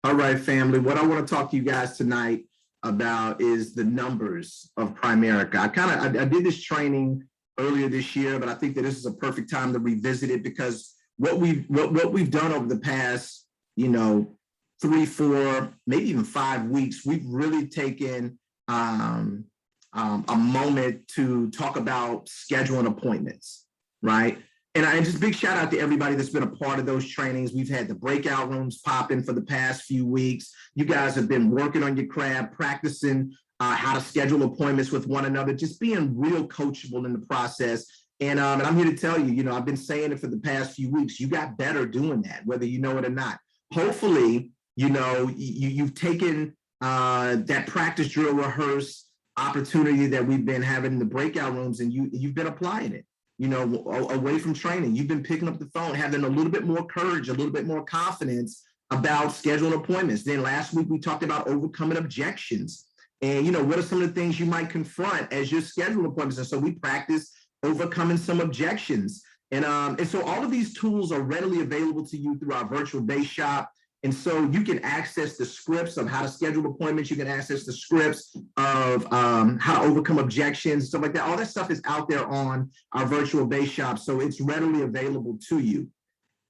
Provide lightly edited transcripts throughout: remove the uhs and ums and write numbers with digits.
All right, family. What I want to talk to you guys tonight about is the numbers of Primerica. I did this training earlier this year, but I think that this is a perfect time to revisit it because what we've done over the past, 3, 4, maybe even 5 weeks, we've really taken a moment to talk about scheduling appointments, right? And just big shout out to everybody that's been a part of those trainings. We've had the breakout rooms popping for the past few weeks. You guys have been working on your craft, practicing how to schedule appointments with one another, just being real coachable in the process. And I'm here to tell you, I've been saying it for the past few weeks. You got better doing that, whether you know it or not. Hopefully, you've taken that practice, drill, rehearse opportunity that we've been having in the breakout rooms, and you've been applying it. Away from training, you've been picking up the phone, having a little bit more courage, a little bit more confidence about scheduling appointments. Then last week we talked about overcoming objections and, what are some of the things you might confront as you're scheduling appointments. And so we practice overcoming some objections. And so all of these tools are readily available to you through our virtual base shop. And so you can access the scripts of how to schedule appointments. You can access the scripts of how to overcome objections, stuff like that. All that stuff is out there on our virtual base shop. So it's readily available to you.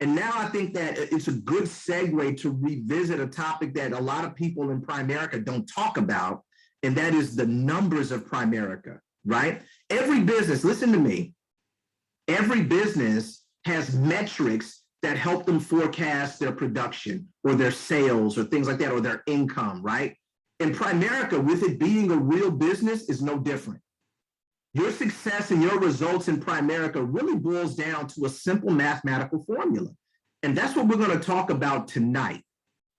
And now I think that it's a good segue to revisit a topic that a lot of people in Primerica don't talk about, and that is the numbers of Primerica, right? Every business, listen to me, every business has metrics that help them forecast their production or their sales or things like that, or their income, right? And Primerica, with it being a real business, is no different. Your success and your results in Primerica really boils down to a simple mathematical formula. And that's what we're going to talk about tonight.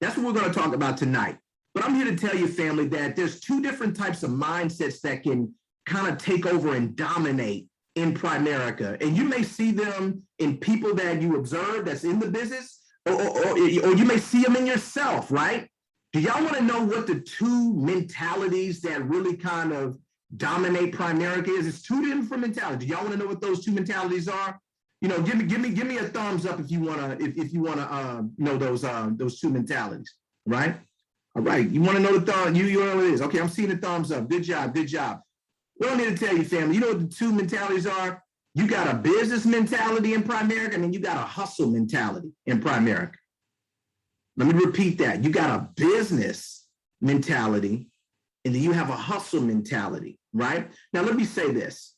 That's what we're going to talk about tonight. But I'm here to tell you, family, that there's 2 different types of mindsets that can kind of take over and dominate in Primerica. And you may see them in people that you observe that's in the business, or you may see them in yourself, right? Do y'all want to know what the 2 mentalities that really kind of dominate Primerica is? It's 2 different mentalities. Do y'all want to know what those 2 mentalities are? Give me a thumbs up if you wanna know those 2 mentalities, right? All right, you want to know the thumb? You know what it is. Okay, I'm seeing the thumbs up. Good job, good job. What I'm here to tell you, family, you know what the 2 mentalities are? You got a business mentality in Primerica, and then you got a hustle mentality in Primerica. Let me repeat that. You got a business mentality, and then you have a hustle mentality, right? Now, let me say this.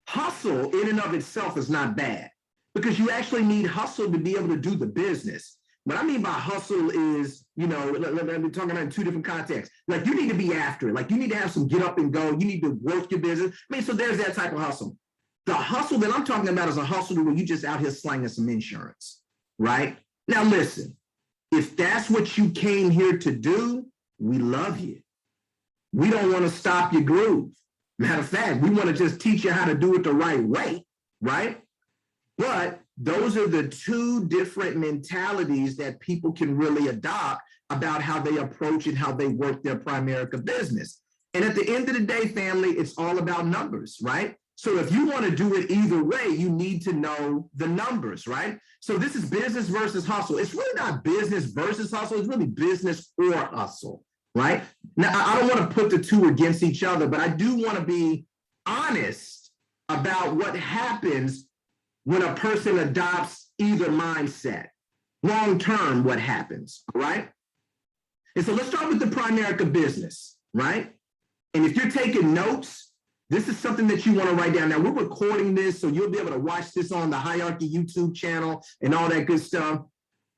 Hustle in and of itself is not bad, because you actually need hustle to be able to do the business. What I mean by hustle is, we're talking about in 2 different contexts. Like, you need to be after it. Like, you need to have some get up and go. You need to work your business. So there's that type of hustle. The hustle that I'm talking about is a hustle where you just out here slanging some insurance, right? Now, listen, if that's what you came here to do, we love you. We don't want to stop your groove. Matter of fact, we want to just teach you how to do it the right way, right? But those are the 2 different mentalities that people can really adopt about how they approach and how they work their Primerica business. And at the end of the day, family, it's all about numbers, right? So if you want to do it either way, you need to know the numbers, right? So this is business versus hustle. It's really not business versus hustle. It's really business or hustle, right? Now, I don't want to put the 2 against each other, but I do want to be honest about what happens when a person adopts either mindset. Long term, what happens, all right? And so let's start with the Primerica business, right? And if you're taking notes, this is something that you want to write down. Now, we're recording this, so you'll be able to watch this on the Hierarchy YouTube channel and all that good stuff.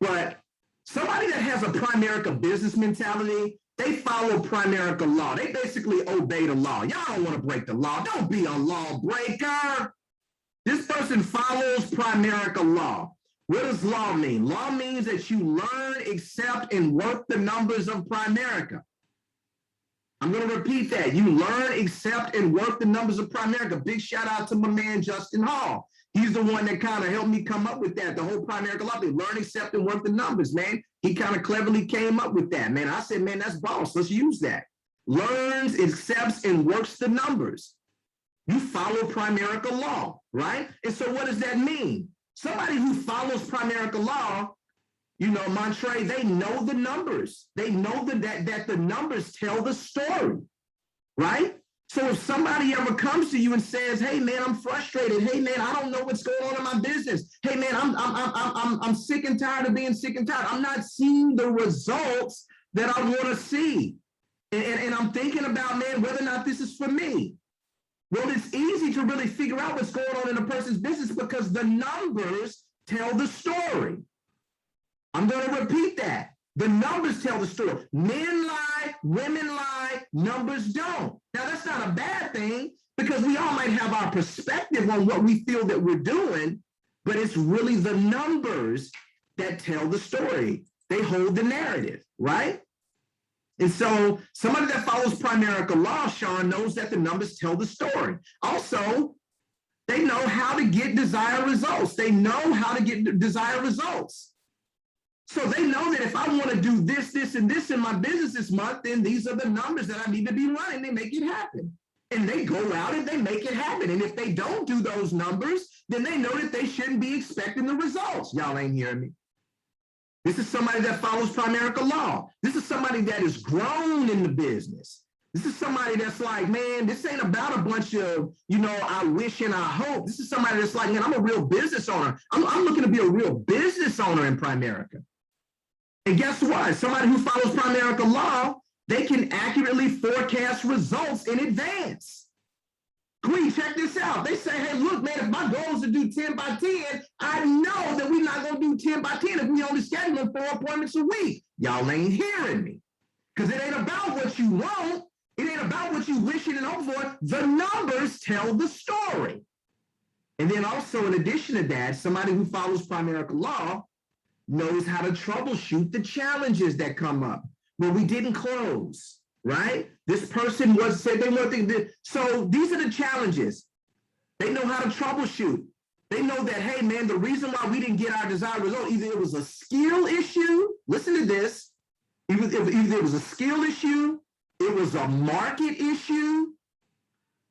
But somebody that has a Primerica business mentality, they follow Primerica law. They basically obey the law. Y'all don't want to break the law. Don't be a lawbreaker. This person follows Primerica law. What does law mean? Law means that you learn, accept, and work the numbers of Primerica. I'm going to repeat that. You learn, accept, and work the numbers of Primerica. Big shout out to my man, Justin Hall. He's the one that kind of helped me come up with that, the whole Primerica law thing. Learn, accept, and work the numbers, man. He kind of cleverly came up with that, man. I said, man, that's boss. Let's use that. Learns, accepts, and works the numbers. You follow Primerica law, right? And so what does that mean? Somebody who follows Primerica law, Montre, they know the numbers. They know that the numbers tell the story, right? So if somebody ever comes to you and says, "Hey man, I'm frustrated. Hey man, I don't know what's going on in my business. Hey man, I'm sick and tired of being sick and tired. I'm not seeing the results that I want to see, and I'm thinking about, man, whether or not this is for me." Well, it's easy to really figure out what's going on in a person's business because the numbers tell the story. I'm going to repeat that. The numbers tell the story. Men lie, women lie, numbers don't. Now, that's not a bad thing because we all might have our perspective on what we feel that we're doing, but it's really the numbers that tell the story. They hold the narrative, right? And so somebody that follows Primerica law, Sean, knows that the numbers tell the story. Also, they know how to get desired results. They know how to get desired results. So they know that if I want to do this, this, and this in my business this month, then these are the numbers that I need to be running. They make it happen. And they go out and they make it happen. And if they don't do those numbers, then they know that they shouldn't be expecting the results. Y'all ain't hearing me. This is somebody that follows Primerica law. This is somebody that is grown in the business. This is somebody that's like, man, this ain't about a bunch of, I wish and I hope. This is somebody that's like, man, I'm a real business owner. I'm looking to be a real business owner in Primerica. And guess what? Somebody who follows Primerica law, they can accurately forecast results in advance. Queen, check this out. They say, hey, look, man, if my goal is to do 10 by 10, I know that we're not going to do 10 by 10 if we only schedule 4 appointments a week. Y'all ain't hearing me. Because it ain't about what you want. It ain't about what you wishing and hope for. The numbers tell the story. And then also, in addition to that, somebody who follows Primerica law knows how to troubleshoot the challenges that come up when we didn't close. Right? This person said they wanted to. So these are the challenges. They know how to troubleshoot. They know that, hey, man, the reason why we didn't get our desired result, either it was a skill issue. Listen to this. Either it was a skill issue, it was a market issue,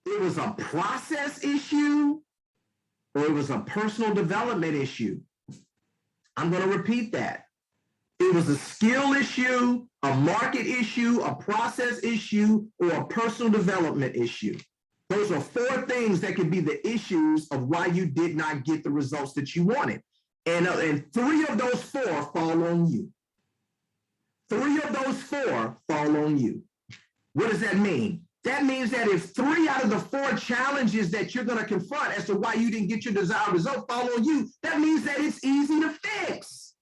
it was a process issue, or it was a personal development issue. I'm going to repeat that. It was a skill issue, a market issue, a process issue, or a personal development issue. Those are 4 things that could be the issues of why you did not get the results that you wanted. And 3 of those 4 fall on you. 3 of those 4 fall on you. What does that mean? That means that if 3 out of the 4 challenges that you're going to confront as to why you didn't get your desired result fall on you, that means that it's easy to fix.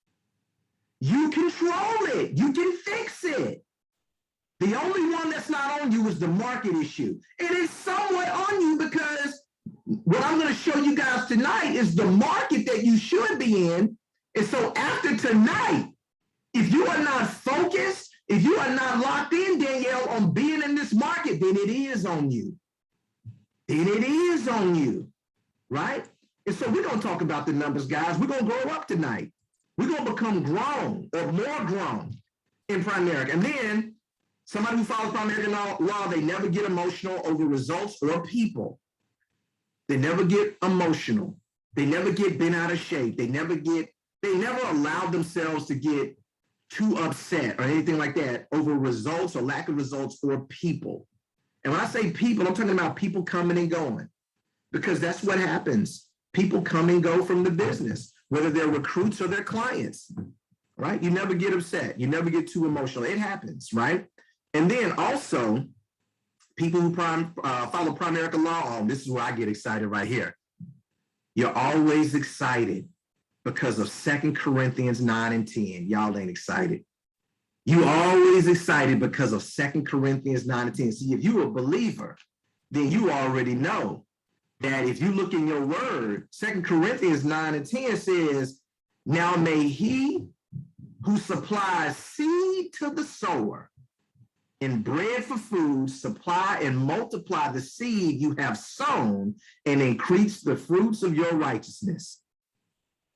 You control it. You can fix it. The only one that's not on you is the market issue. It is somewhat on you because what I'm going to show you guys tonight is the market that you should be in. And so after tonight, if you are not focused, if you are not locked in, Danielle, on being in this market, then it is on you. Then it is on you, right? And so we're going to talk about the numbers, guys. We're going to grow up tonight. We're going to become grown or more grown in Primerica. And then somebody who follows Primerica law, they never get emotional over results or people. They never get emotional. They never get bent out of shape. They never allow themselves to get too upset or anything like that over results or lack of results or people. And when I say people, I'm talking about people coming and going, because that's what happens. People come and go from the business, whether they're recruits or they're clients, right? You never get upset. You never get too emotional. It happens, right? And then also, people who follow Primerica law, this is where I get excited right here. You're always excited because of 2 Corinthians 9 and 10. Y'all ain't excited. You always excited because of 2 Corinthians 9 and 10. See, if you're a believer, then you already know that if you look in your word, 2 Corinthians 9 and 10 says, now may he who supplies seed to the sower and bread for food supply and multiply the seed you have sown and increase the fruits of your righteousness.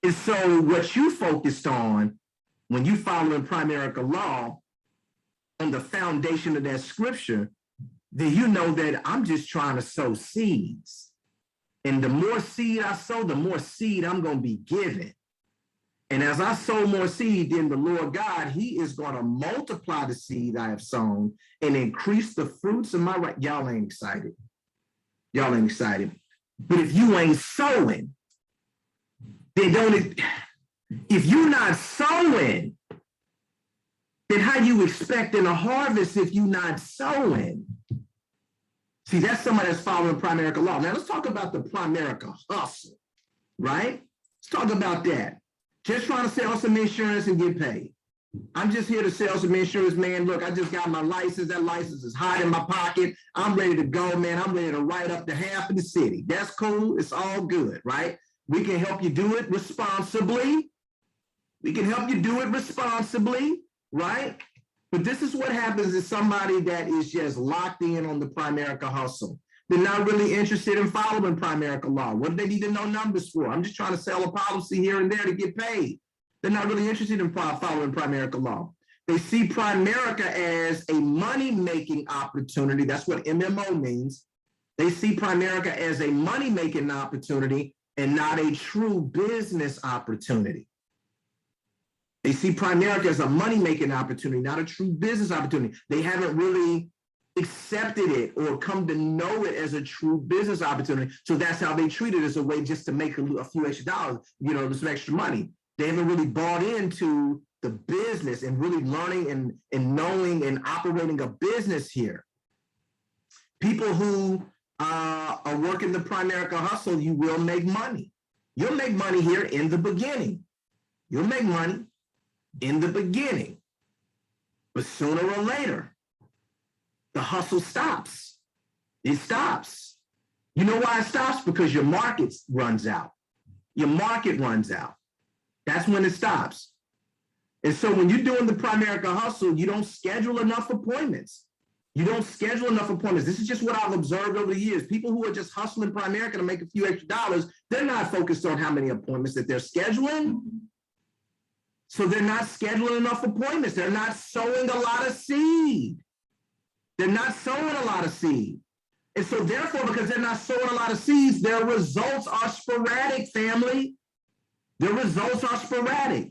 And so what you focused on when you follow in Primerica law on the foundation of that scripture, then you know that I'm just trying to sow seeds. And the more seed I sow, the more seed I'm going to be given. And as I sow more seed, then the Lord God, he is going to multiply the seed I have sown and increase the fruits of my right. Y'all ain't excited. Y'all ain't excited. But if you ain't sowing, then don't, if you're not sowing, then how you expecting a harvest if you're not sowing? See, that's somebody that's following Primerica law. Now let's talk about the Primerica hustle, right? Let's talk about that. Just trying to sell some insurance and get paid. I'm just here to sell some insurance, man. Look, I just got my license. That license is hot in my pocket. I'm ready to go, man. I'm ready to write up to half of the city. That's cool. It's all good, right? We can help you do it responsibly. We can help you do it responsibly, right? But this is what happens is somebody that is just locked in on the Primerica hustle. They're not really interested in following Primerica law. What do they need to know numbers for? I'm just trying to sell a policy here and there to get paid. They're not really interested in following Primerica law. They see Primerica as a money-making opportunity. That's what MMO means. They see Primerica as a money-making opportunity and not a true business opportunity. They see Primerica as a money-making opportunity, not a true business opportunity. They haven't really accepted it or come to know it as a true business opportunity. So that's how they treat it, as a way just to make a few extra dollars, some extra money. They haven't really bought into the business and really learning and knowing and operating a business here. People who are working the Primerica hustle, you will make money. You'll make money here in the beginning. You'll make money in the beginning. But sooner or later, the hustle stops. It stops. You know why it stops? Because your market runs out. Your market runs out. That's when it stops. And so when you're doing the Primerica hustle, you don't schedule enough appointments. You don't schedule enough appointments. This is just what I've observed over the years. People who are just hustling Primerica to make a few extra dollars, they're not focused on how many appointments that they're scheduling. So they're not scheduling enough appointments. They're not sowing a lot of seed. They're not sowing a lot of seed. And so therefore, because they're not sowing a lot of seeds, their results are sporadic, family. Their results are sporadic.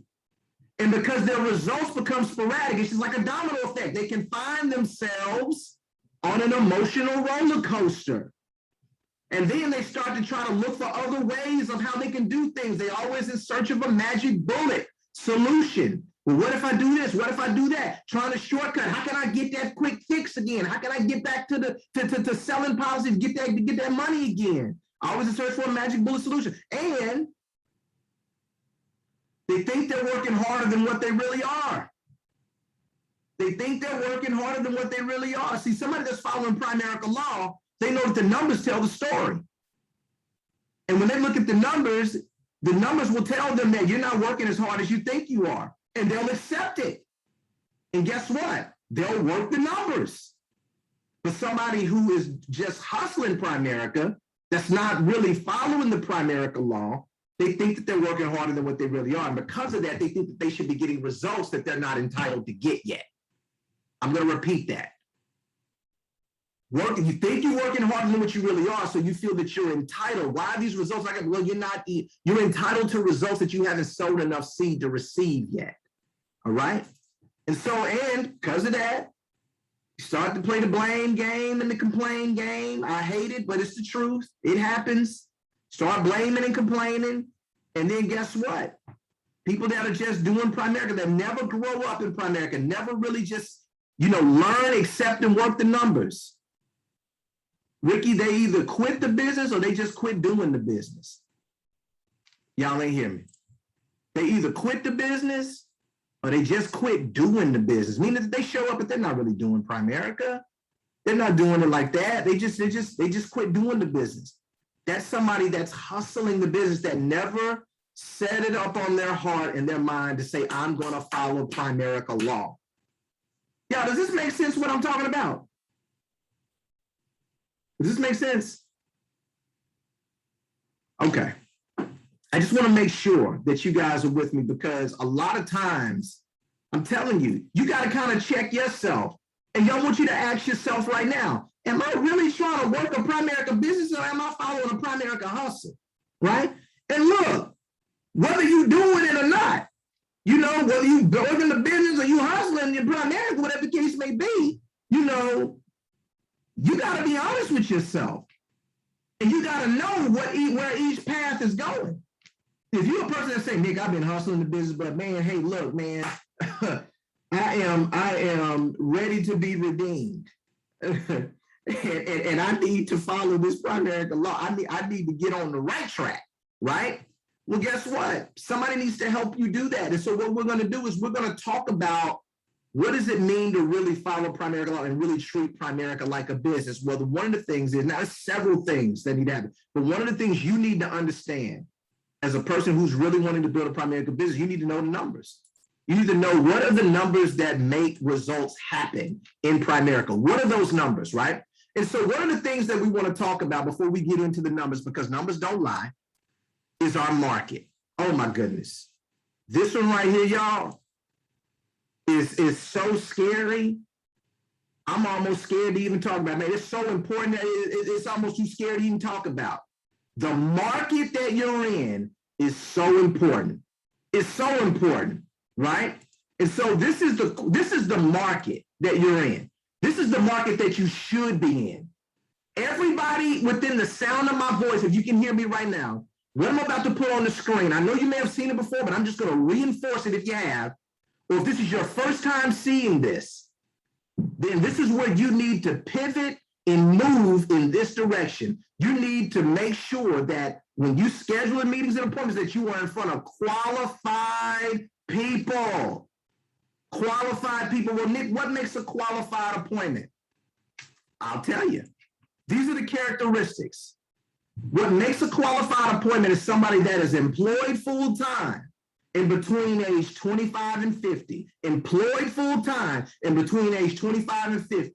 And because their results become sporadic, it's just like a domino effect. They can find themselves on an emotional roller coaster. And then they start to try to look for other ways of how they can do things. They're always in search of a magic bullet solution. Well, what if I do this? What if I do that? Trying to shortcut. How can I get that quick fix again? How can I get back to the selling policies, get that money again? Always in search for a magic bullet solution. And they think they're working harder than what they really are. They think they're working harder than what they really are. See, somebody that's following Primerica law, they know that the numbers tell the story. And when they look at the numbers will tell them that you're not working as hard as you think you are. And they'll accept it. And guess what? They'll work the numbers. But somebody who is just hustling Primerica, that's not really following the Primerica law, they think that they're working harder than what they really are. And because of that, they think that they should be getting results that they're not entitled to get yet. I'm going to repeat that. You think you're working harder than what you really are, so you feel that you're entitled. Why are these results like that? Well, you're entitled to results that you haven't sowed enough seed to receive yet. All right? And because of that, you start to play the blame game and the complain game. I hate it, but it's the truth. It happens. Start blaming and complaining. And then guess what? People that are just doing Primerica, that never grow up in Primerica, never really just, learn, accept, and work the numbers. Ricky, they either quit the business or they just quit doing the business. Y'all ain't hear me. They either quit the business or they just quit doing the business. Meaning that they show up, but they're not really doing Primerica. They're not doing it like that. They just quit doing the business. That's somebody that's hustling the business that never set it up on their heart and their mind to say, I'm going to follow Primerica law. Yeah, does this make sense what I'm talking about? Does this make sense? Okay. I just want to make sure that you guys are with me, because a lot of times, I'm telling you, you got to kind of check yourself. And y'all want you to ask yourself right now, am I really trying to work a Primerica business, or am I following a Primerica hustle? Right? And look, whether you're doing it or not, You know, whether you building the business or you hustling in Primerica, whatever the case may be, you know, you got to be honest with yourself. And you got to know where each path is going. If you're a person that say, Nick, I've been hustling the business, but man, hey, look, man, I am ready to be redeemed. and I need to follow this Primerica law. I need to get on the right track, right? Well, guess what? Somebody needs to help you do that. And so what we're going to do is we're going to talk about what does it mean to really follow Primerica law and really treat Primerica like a business? Well, one of the things is, now there's several things that need to happen, but one of the things you need to understand as a person who's really wanting to build a Primerica business, you need to know the numbers. You need to know what are the numbers that make results happen in Primerica. What are those numbers, right? And so one of the things that we want to talk about before we get into the numbers, because numbers don't lie, is our market. Oh my goodness. This one right here, y'all, is so scary. I'm almost scared to even talk about it. Man, it's so important that it's almost too scary to even talk about. The market that you're in is so important. It's so important, right? And so this is the market that you're in. This is the market that you should be in. Everybody within the sound of my voice, if you can hear me right now, what I'm about to put on the screen, I know you may have seen it before, but I'm just going to reinforce it if you have, or if this is your first time seeing this, then this is where you need to pivot and move in this direction. You need to make sure that when you schedule meetings and appointments that you are in front of qualified people. Qualified people. Well, Nick, what makes a qualified appointment? I'll tell you. These are the characteristics. What makes a qualified appointment is somebody that is employed full-time in between age 25 and 50. Employed full-time in between age 25 and 50.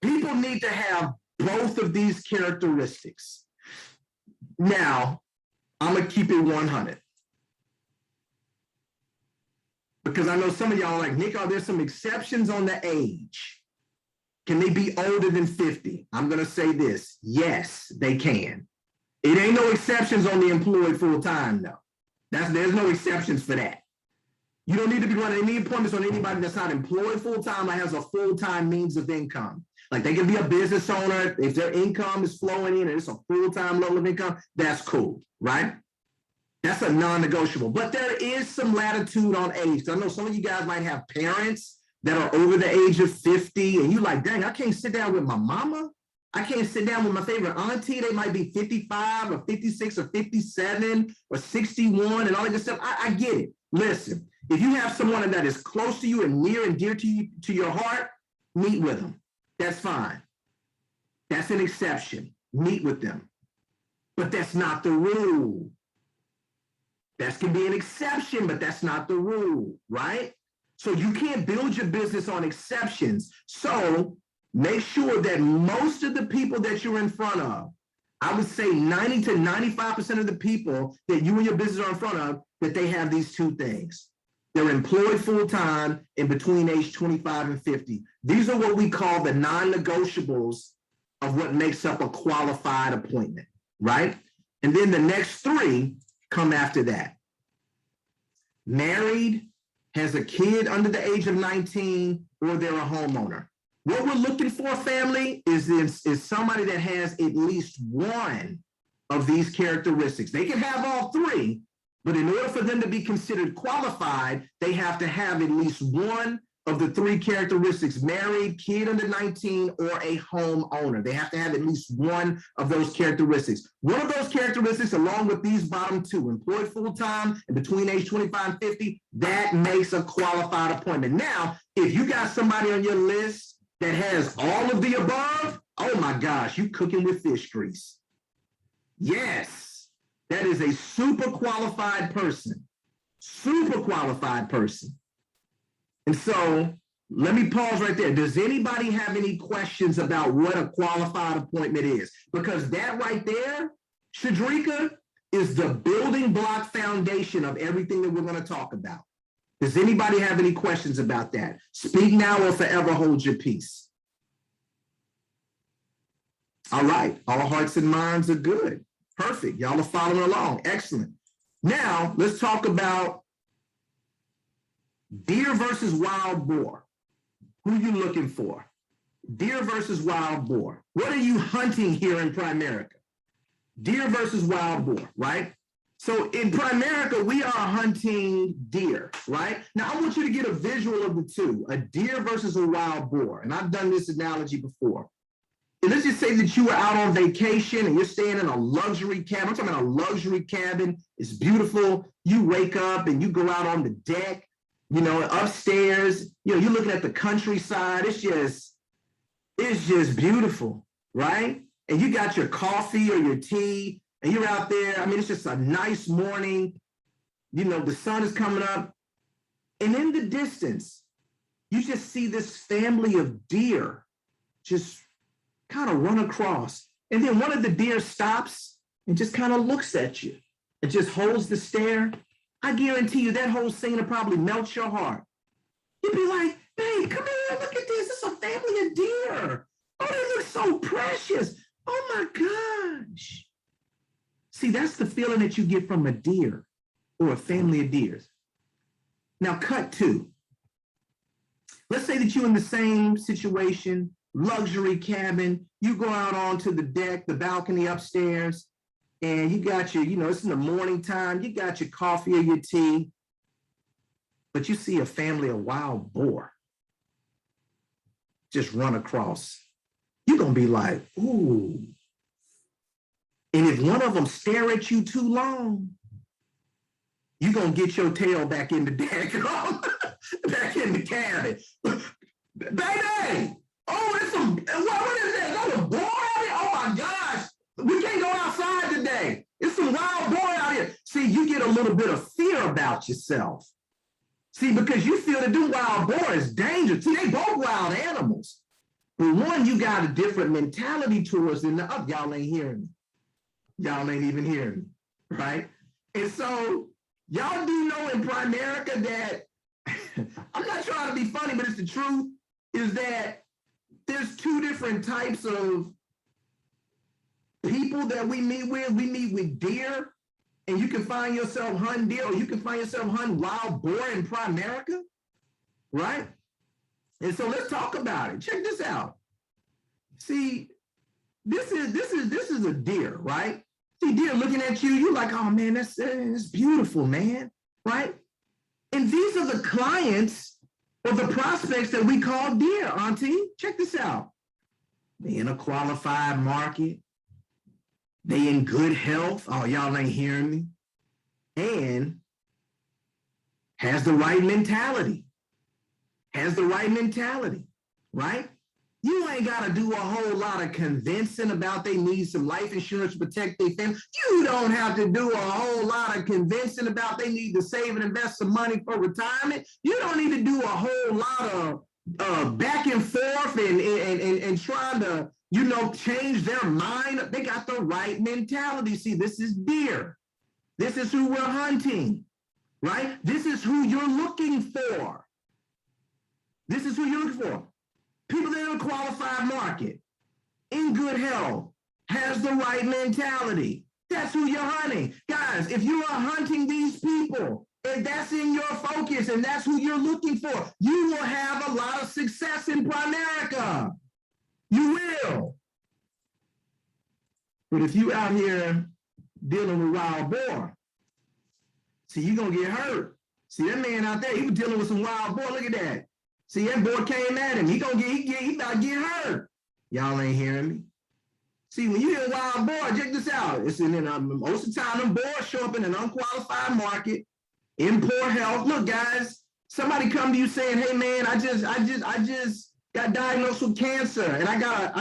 People need to have both of these characteristics. Now, I'm going to keep it 100. Because I know some of y'all are like, Nick, are there some exceptions on the age? Can they be older than 50? I'm going to say this. Yes, they can. It ain't no exceptions on the employed full-time, though. There's no exceptions for that. You don't need to be running any appointments on anybody that's not employed full-time or has a full-time means of income. Like they can be a business owner. If their income is flowing in and it's a full-time level of income, that's cool, right? That's a non-negotiable. But there is some latitude on age. I know some of you guys might have parents that are over the age of 50, and you're like, dang, I can't sit down with my mama. I can't sit down with my favorite auntie. They might be 55 or 56 or 57 or 61 and all that good stuff. I get it. Listen, if you have someone that is close to you and near and dear to you, to your heart, meet with them. That's fine. That's an exception. Meet with them. But that's not the rule. That can be an exception, but that's not the rule, right? So you can't build your business on exceptions. So make sure that most of the people that you're in front of, I would say 90 to 95% of the people that you and your business are in front of, that they have these two things. They're employed full-time in between age 25 and 50. These are what we call the non-negotiables of what makes up a qualified appointment, right? And then the next three come after that. Married, has a kid under the age of 19, or they're a homeowner. What we're looking for, family, is somebody that has at least one of these characteristics. They can have all three, but in order for them to be considered qualified, they have to have at least one of the three characteristics: married, kid under 19, or a homeowner. They have to have at least one of those characteristics. One of those characteristics, along with these bottom two, employed full-time and between age 25 and 50, that makes a qualified appointment. Now, if you got somebody on your list that has all of the above, oh my gosh, you cooking with fish grease. Yes, that is a super qualified person. Super qualified person. And so let me pause right there. Does anybody have any questions about what a qualified appointment is? Because that right there, Shadrika, is the building block foundation of everything that we're going to talk about. Does anybody have any questions about that? Speak now or forever hold your peace. All right. All hearts and minds are good. Perfect. Y'all are following along. Excellent. Now, let's talk about deer versus wild boar. Who are you looking for? Deer versus wild boar. What are you hunting here in Primerica? Deer versus wild boar, right? So in Primerica, we are hunting deer, right? Now, I want you to get a visual of the two, a deer versus a wild boar. And I've done this analogy before. And let's just say that you were out on vacation and you're staying in a luxury cabin. I'm talking about a luxury cabin. It's beautiful. You wake up and you go out on the deck, you know, upstairs, you know, you're looking at the countryside. It's just beautiful, right? And you got your coffee or your tea and you're out there. I mean, it's just a nice morning. You know, the sun is coming up. And in the distance, you just see this family of deer just kind of run across. And then one of the deer stops and just kind of looks at you and just holds the stare. I guarantee you that whole scene will probably melt your heart. You'd be like, hey, come here, look at this. It's a family of deer. Oh, they look so precious. Oh my gosh. See, that's the feeling that you get from a deer or a family of deers. Now, cut two. Let's say that you're in the same situation, luxury cabin. You go out onto the deck, the balcony upstairs, and you got your, you know, it's in the morning time. You got your coffee or your tea, but you see a family of wild boar just run across. You're going to be like, ooh. And if one of them stare at you too long, you're going to get your tail back in the deck, back in the cabin. Baby! Oh, it's some, what is that? Is that a boar out here? Oh my gosh. We can't go outside today. It's some wild boar out here. See, you get a little bit of fear about yourself. See, because you feel that the wild boar is dangerous. See, they both wild animals. But one, you got a different mentality towards than the other. Y'all ain't hearing me. Y'all ain't even hearing me, right? And so y'all do know in Primerica that, I'm not trying to be funny, but it's the truth, is that there's two different types of people that we meet with. We meet with deer, and you can find yourself hunting deer, or you can find yourself hunting wild boar in Primerica, right? And so let's talk about it. Check this out. See, this is a deer, right? See, deer looking at you, you're like, oh man, that's beautiful, man, right? And these are the clients or the prospects that we call deer, Auntie. Check this out. They in a qualified market. They in good health. Oh, y'all ain't hearing me. And has the right mentality. Has the right mentality, right? You ain't got to do a whole lot of convincing about they need some life insurance to protect their family. You don't have to do a whole lot of convincing about they need to save and invest some money for retirement. You don't need to do a whole lot of back and forth and trying to, you know, change their mind. They got the right mentality. See, this is deer. This is who we're hunting, right? This is who you're looking for. This is who you're looking for. People that are in a qualified market, in good health, has the right mentality. That's who you're hunting. Guys, if you are hunting these people, and that's in your focus, and that's who you're looking for, you will have a lot of success in Primerica. You will. But if you out here dealing with wild boar, see, you're going to get hurt. See, that man out there, he was dealing with some wild boar. Look at that. See, that boy came at him. He about to get hurt. Y'all ain't hearing me. See, when you hear wild boar, check this out. It's in most of the time, them boars show up in an unqualified market, in poor health. Look, guys, somebody come to you saying, "Hey, man, I just got diagnosed with cancer, and I got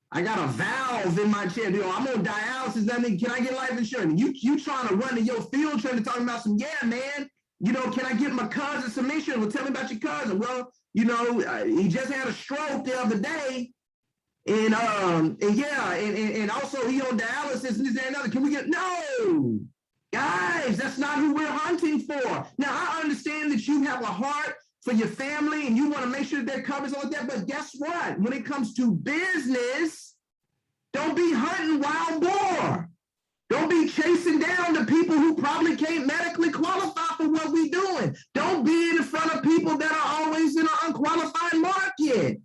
a valve in my chest. You know, I'm on dialysis. Can I get life insurance?" You trying to run to your field trip and talking about some, yeah, man. You know, can I get my cousin some insurance? Well, tell me about your cousin. Well, you know, he just had a stroke the other day, and also he on dialysis and this and another. Can we get no? Guys, that's not who we're hunting for. Now, I understand that you have a heart for your family and you want to make sure that they're covered all that, but guess what? When it comes to business, don't be hunting wild boar. Don't be chasing down the people who probably can't medically qualify for what we're doing. Don't be in front of people that are always in an unqualified market.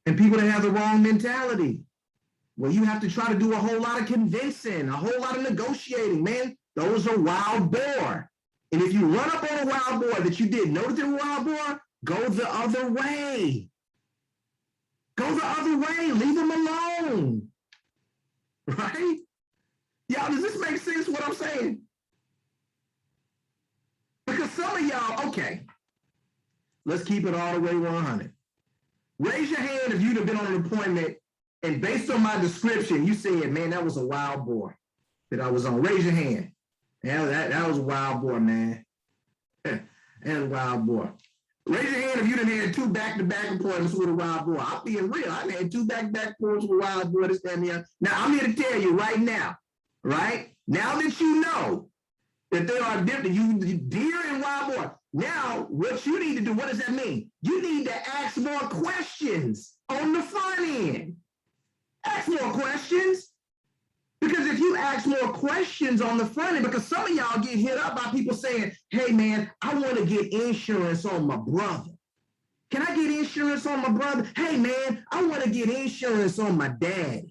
And people that have the wrong mentality. Well, you have to try to do a whole lot of convincing, a whole lot of negotiating, man. Those are wild boar. And if you run up on a wild boar that you didn't know that they were wild boar, go the other way. Go the other way. Leave them alone. Right? Y'all, does this make sense what I'm saying? Because some of y'all, okay, let's keep it all the way 100. Raise your hand if you'd have been on an appointment and based on my description, you said, man, that was a wild boar that I was on. Raise your hand. Yeah, that was a wild boar, man. That was a wild boar. Raise your hand if you done had 2 back-to-back appointments with a wild boar. I'm being real. I've had 2 back-to-back appointments with a wild boar. This, that, and the other. Now, I'm here to tell you right now, right? Now that you know that there are different, deer and wild boar. Now, what you need to do, what does that mean? You need to ask more questions on the front end. Ask more questions. Because if you ask more questions on the front end, because some of y'all get hit up by people saying, hey man, I want to get insurance on my brother. Can I get insurance on my brother? Hey man, I want to get insurance on my dad.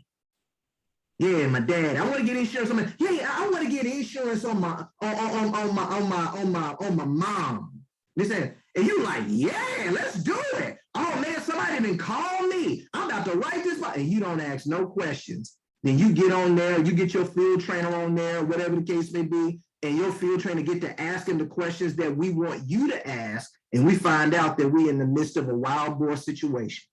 Yeah, my dad. I want to get insurance on my, yeah, I want to get insurance on my mom. Listen, and you like, yeah, let's do it. Oh man, somebody didn't call me. I'm about to write this, and you don't ask no questions. Then you get on there, you get your field trainer on there, whatever the case may be, and your field trainer get to asking the questions that we want you to ask, and we find out that we're in the midst of a wild boar situation.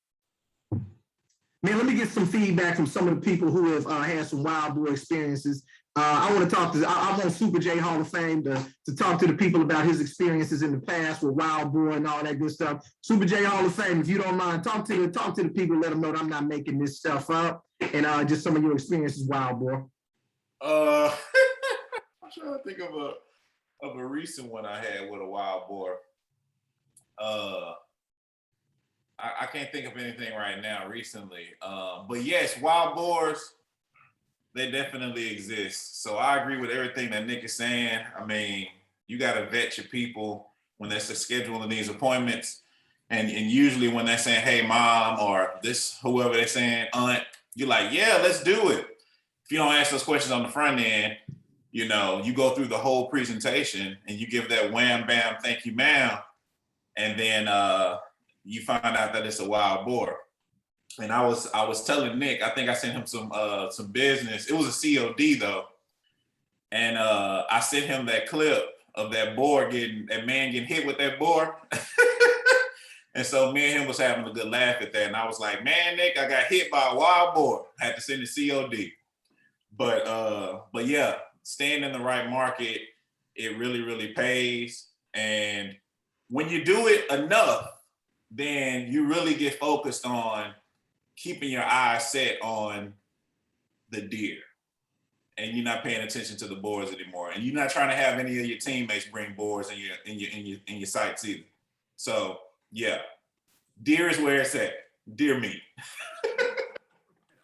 Man, let me get some feedback from some of the people who have had some wild boar experiences. I want to talk to, I want Super J Hall of Fame to talk to the people about his experiences in the past with wild boar and all that good stuff. Super J Hall of Fame, if you don't mind, talk to the people, let them know that I'm not making this stuff up, and just some of your experiences, wild boar. I'm trying to think of a recent one I had with a wild boar. I can't think of anything right now recently. But yes, wild boars, they definitely exist. So I agree with everything that Nick is saying. I mean, you got to vet your people when they're scheduling these appointments. And usually when they're saying, hey, mom, or this, whoever they're saying, aunt, you're like, yeah, let's do it. If you don't ask those questions on the front end, you know, you go through the whole presentation and you give that wham, bam, thank you, ma'am. And then you find out that it's a wild boar. And I was telling Nick, I think I sent him some business. It was a COD though. And I sent him that clip of that man getting hit with that boar. And so me and him was having a good laugh at that. And I was like, man, Nick, I got hit by a wild boar. I had to send the COD. But yeah, staying in the right market, it really, really pays. And when you do it enough, then you really get focused on keeping your eyes set on the deer. And you're not paying attention to the boars anymore. And you're not trying to have any of your teammates bring boars in your sights either. So yeah, deer is where it's at. Deer meat.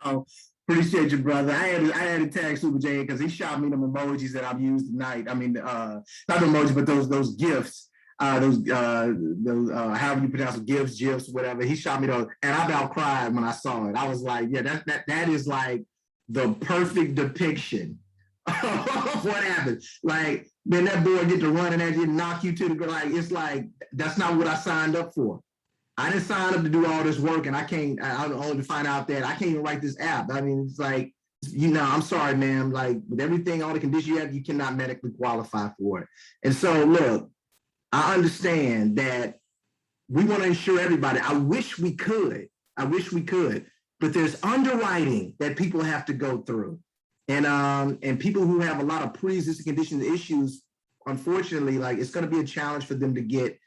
Oh, appreciate you, brother. I had to tag Super J because he shot me them emojis that I've used tonight. I mean, not the emojis, but those gifts. Those however you pronounce it, GIFs, whatever. He shot me those, and I about cried when I saw it. I was like, yeah, that is like the perfect depiction of what happened. Like, man, that boy get to run and actually knock you to the ground. Like, it's like, that's not what I signed up for. I didn't sign up to do all this work, and I only to find out that I can't even write this app. I mean, it's like, I'm sorry, ma'am. Like, with everything, all the conditions you have, you cannot medically qualify for it. And so, look, I understand that we want to insure everybody. I wish we could, but there's underwriting that people have to go through. And people who have a lot of pre-existing conditions, issues, unfortunately, like, it's going to be a challenge for them to get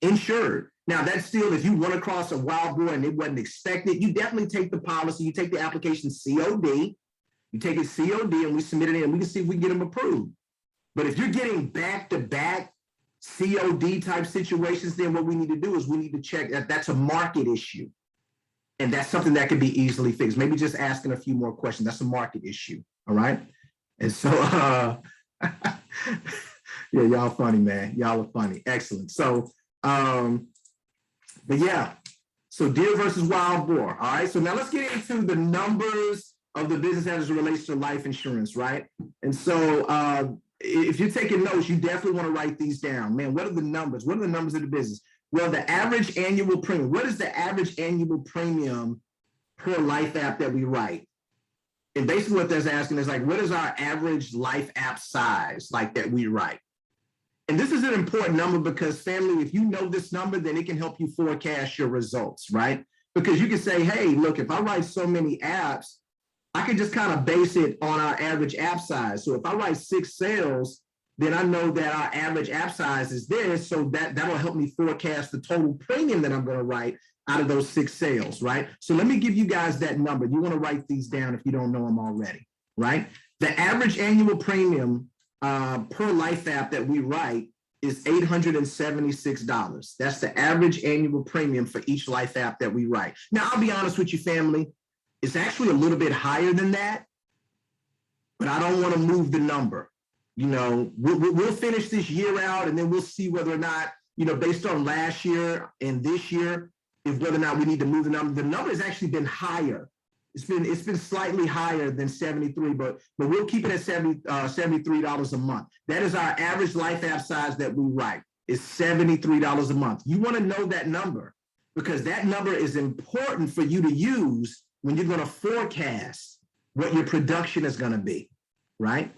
insured. Now, that's still, if you run across a wild boar and it wasn't expected, you definitely take the policy, you take the application COD, you take it COD, and we submit it in, and we can see if we can get them approved. But if you're getting back-to-back COD type situations, then what we need to do is we need to check that that's a market issue. And that's something that could be easily fixed. Maybe just asking a few more questions. That's a market issue. All right. And so, yeah, y'all funny, man. Y'all are funny. Excellent. So, but yeah, so deer versus wild boar. All right. So now let's get into the numbers of the business as it relates to life insurance, right? And so, if you're taking notes, you definitely want to write these down. Man, what are the numbers? What are the numbers of the business? Well, the average annual premium. What is the average annual premium per life app that we write? And basically what that's asking is like, what is our average life app size like that we write? And this is an important number because family, if you know this number, then it can help you forecast your results, right? Because you can say, hey, look, if I write so many apps, I can just kind of base it on our average app size. So if I write 6 sales, then I know that our average app size is this, so that'll help me forecast the total premium that I'm going to write out of those 6 sales, right? So let me give you guys that number. You want to write these down if you don't know them already, right? The average annual premium per life app that we write is $876. That's the average annual premium for each life app that we write. Now, I'll be honest with you, family, it's actually a little bit higher than that, but I don't want to move the number. You know, we'll finish this year out and then we'll see whether or not, you know, based on last year and this year, if whether or not we need to move the number. The number has actually been higher. It's been slightly higher than 73, but we'll keep it at $73 a month. That is our average life app size that we write, is $73 a month. You want to know that number because that number is important for you to use when you're going to forecast what your production is going to be, right?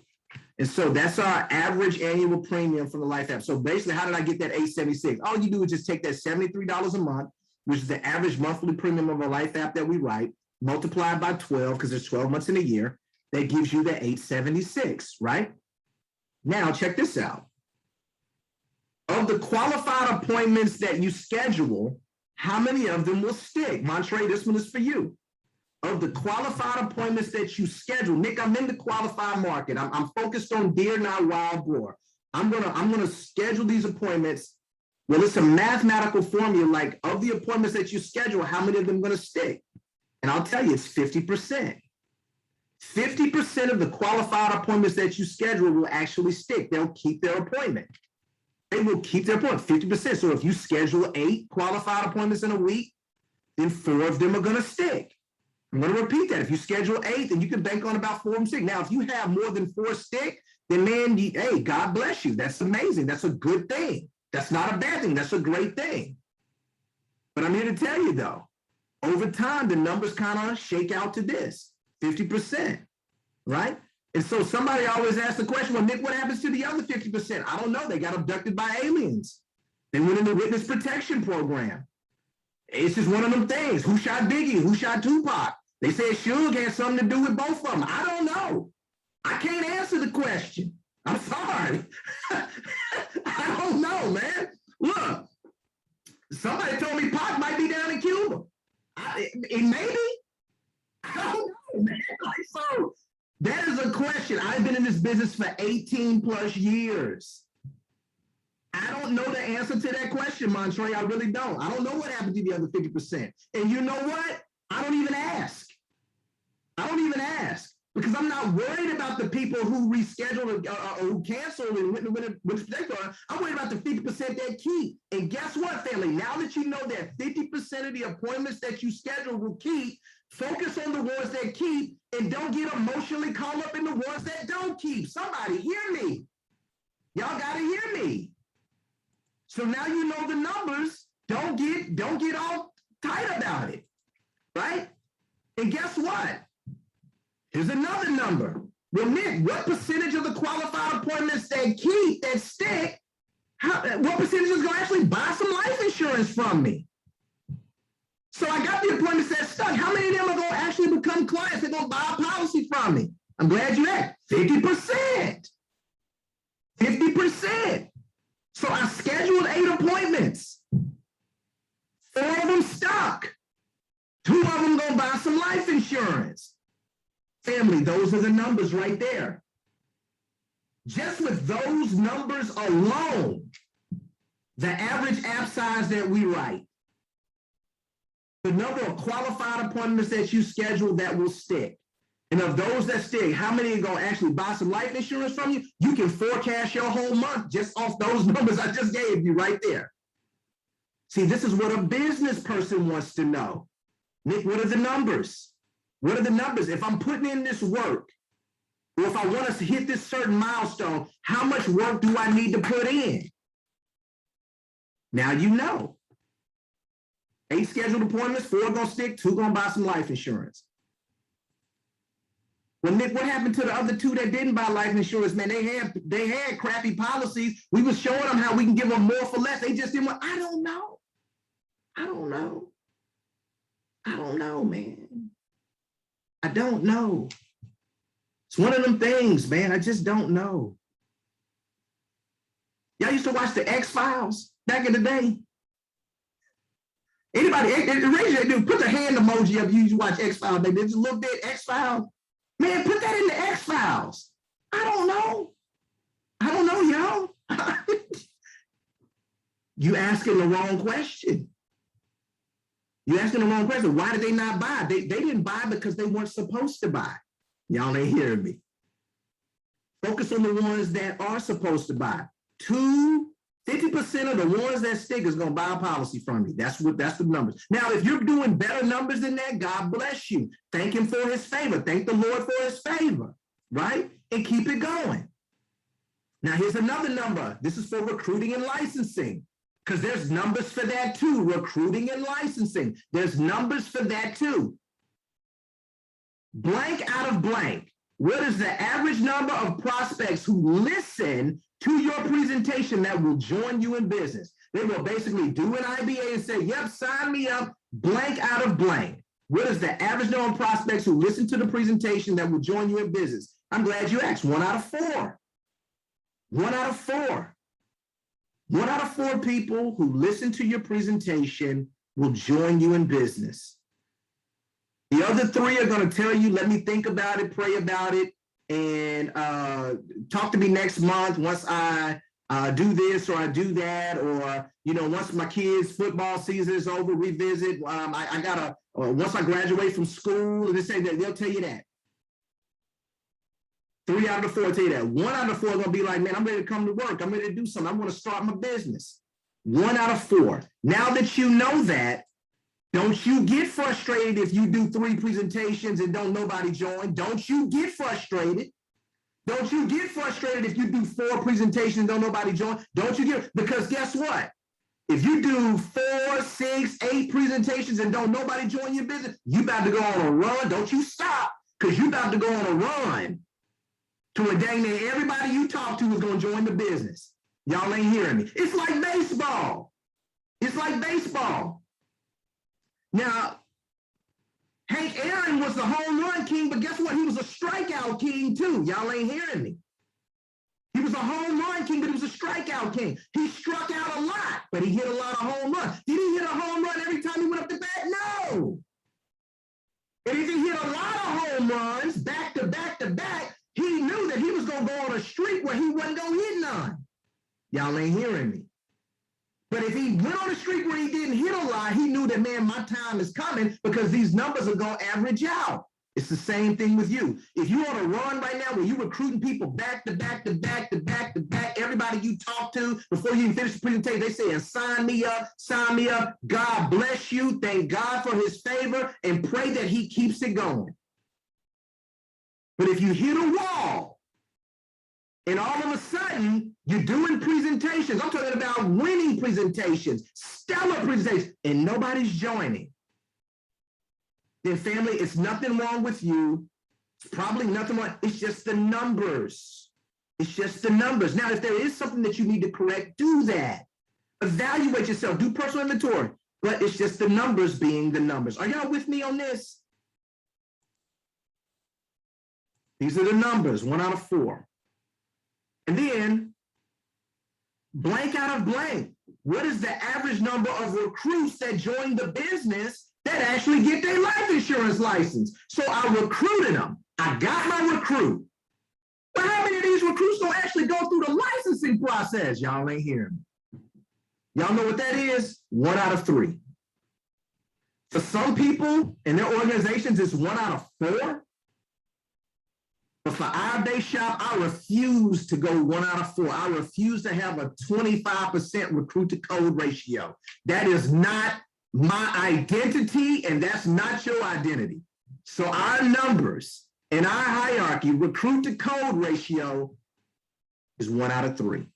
And so that's our average annual premium for the life app. So basically, how did I get that 876? All you do is just take that $73 a month, which is the average monthly premium of a life app that we write, multiplied by 12, because there's 12 months in a year. That gives you the 876, right? Now, check this out. Of the qualified appointments that you schedule, how many of them will stick? Montre, this one is for you. Of the qualified appointments that you schedule, Nick, I'm in the qualified market. I'm focused on deer, not wild boar. I'm gonna schedule these appointments. Well, it's a mathematical formula, like of the appointments that you schedule, how many of them are gonna stick? And I'll tell you, it's 50%. 50% of the qualified appointments that you schedule will actually stick. They'll keep their appointment. They will keep their appointment, 50%. So if you schedule 8 qualified appointments in a week, then 4 of them are gonna stick. I'm going to repeat that. If you schedule 8, then you can bank on about 4 of them stick. Now, if you have more than 4 stick, then man, hey, God bless you. That's amazing. That's a good thing. That's not a bad thing. That's a great thing. But I'm here to tell you, though, over time, the numbers kind of shake out to this, 50%, right? And so somebody always asks the question, well, Nick, what happens to the other 50%? I don't know. They got abducted by aliens. They went in the witness protection program. It's just one of them things. Who shot Biggie? Who shot Tupac? They said Suge had something to do with both of them. I don't know. I can't answer the question. I'm sorry. I don't know, man. Look, somebody told me Pac might be down in Cuba. Maybe. I don't know, man. Like, so that is a question. I've been in this business for 18 plus years. I don't know the answer to that question, Montre. I really don't. I don't know what happened to the other 50%. And you know what? I don't even ask. I don't even ask because I'm not worried about the people who rescheduled or who canceled and went to particular. I'm worried about the 50% that keep. And guess what, family? Now that you know that 50% of the appointments that you schedule will keep, focus on the ones that keep and don't get emotionally caught up in the ones that don't keep. Somebody hear me. Y'all got to hear me. So now you know the numbers. Don't get all tight about it, right? And guess what? Here's another number. Well, Nick, what percentage of the qualified appointments that keep, that stick, what percentage is going to actually buy some life insurance from me? So I got the appointments that stuck. How many of them are going to actually become clients? They're going to buy a policy from me. I'm glad you asked. 50%. 50%. So I scheduled 8 appointments. 4 of them stuck. 2 of them going to buy some life insurance. Family, those are the numbers right there. Just with those numbers alone, the average app size that we write the number of qualified appointments that you schedule that will stick. And of those that stick, how many are going to actually buy some life insurance from you? You can forecast your whole month just off those numbers I just gave you right there. See, this is what a business person wants to know. Nick, what are the numbers? What are the numbers? If I'm putting in this work, or if I want us to hit this certain milestone, how much work do I need to put in? Now you know. 8 scheduled appointments, 4 gonna stick, 2 gonna buy some life insurance. Well, Nick, what happened to the other 2 that didn't buy life insurance? Man, they had crappy policies. We was showing them how we can give them more for less. They just didn't want. I don't know. I don't know. I don't know, man. I don't know. It's one of them things, man. I just don't know. Y'all used to watch the X-Files back in the day? Anybody, raise your hand, put the hand emoji up. You used to watch X-Files, baby. Just a little bit X-Files. Man, put that in the X-Files. I don't know. I don't know, y'all. You asking the wrong question. You asking the wrong question. Why did they not buy? They didn't buy because they weren't supposed to buy. Y'all ain't hearing me. Focus on the ones that are supposed to buy. 50% of the ones that stick is going to buy a policy from you. That's the numbers. Now, if you're doing better numbers than that, God bless you. Thank him for his favor. Thank the Lord for his favor, right? And keep it going. Now, here's another number. This is for recruiting and licensing, because there's numbers for that too. Recruiting and licensing. There's numbers for that too. Blank out of blank. What is the average number of prospects who listen to your presentation that will join you in business? They will basically do an IBA and say, yep, sign me up, blank out of blank. What is the average number of prospects who listen to the presentation that will join you in business? I'm glad you asked. 1 out of 4. 1 out of 4. 1 out of 4 people who listen to your presentation will join you in business. The other 3 are going to tell you, let me think about it, pray about it, and talk to me next month once I do this or I do that, or, you know, once my kids' football season is over, revisit. I gotta, once I graduate from school, and they say that, they'll tell you that. 3 out of the 4 tell you that. 1 out of 4 are going to be like, man, I'm ready to come to work. I'm ready to do something. I want to start my business. 1 out of 4. Now that you know that, don't you get frustrated if you do 3 presentations and don't nobody join. Don't you get frustrated. Don't you get frustrated if you do 4 presentations and don't nobody join. Don't you get, because guess what? If you do 4, 6, 8 presentations and don't nobody join your business, you about to go on a run. Don't you stop, because you about to go on a run to a dang near everybody you talk to is going to join the business. Y'all ain't hearing me. It's like baseball. It's like baseball. Now, Hank Aaron was the home run king, but guess what? He was a strikeout king too. Y'all ain't hearing me. He was a home run king, but he was a strikeout king. He struck out a lot, but he hit a lot of home runs. Did he hit a home run every time he went up to bat? No. And if he hit a lot of home runs back to back to back, he knew that he was going to go on a streak where he wasn't going to hit none. Y'all ain't hearing me. But if he went on a streak where he didn't hit a lot, he knew that, man, my time is coming, because these numbers are going to average out. It's the same thing with you. If you're on a run right now where you're recruiting people back to back to back to back to back, everybody you talk to before you even finish the presentation, they say, sign me up, sign me up. God bless you. Thank God for his favor and pray that he keeps it going. But if you hit a wall, and all of a sudden, you're doing presentations. I'm talking about winning presentations, stellar presentations, and nobody's joining. Then family, it's nothing wrong with you. It's probably nothing wrong. It's just the numbers. It's just the numbers. Now, if there is something that you need to correct, do that. Evaluate yourself. Do personal inventory. But it's just the numbers being the numbers. Are y'all with me on this? These are the numbers, 1 out of 4. And then, blank out of blank, what is the average number of recruits that join the business that actually get their life insurance license? So I recruited them. I got my recruit. But how many of these recruits don't actually go through the licensing process? Y'all ain't hearing me. Y'all know what that is? 1 out of 3. For some people in their organizations, it's 1 out of 4. But for our base shop, I refuse to go 1 out of 4. I refuse to have a 25% recruit to code ratio. That is not my identity, and that's not your identity. So our numbers in our hierarchy, recruit to code ratio is 1 out of 3.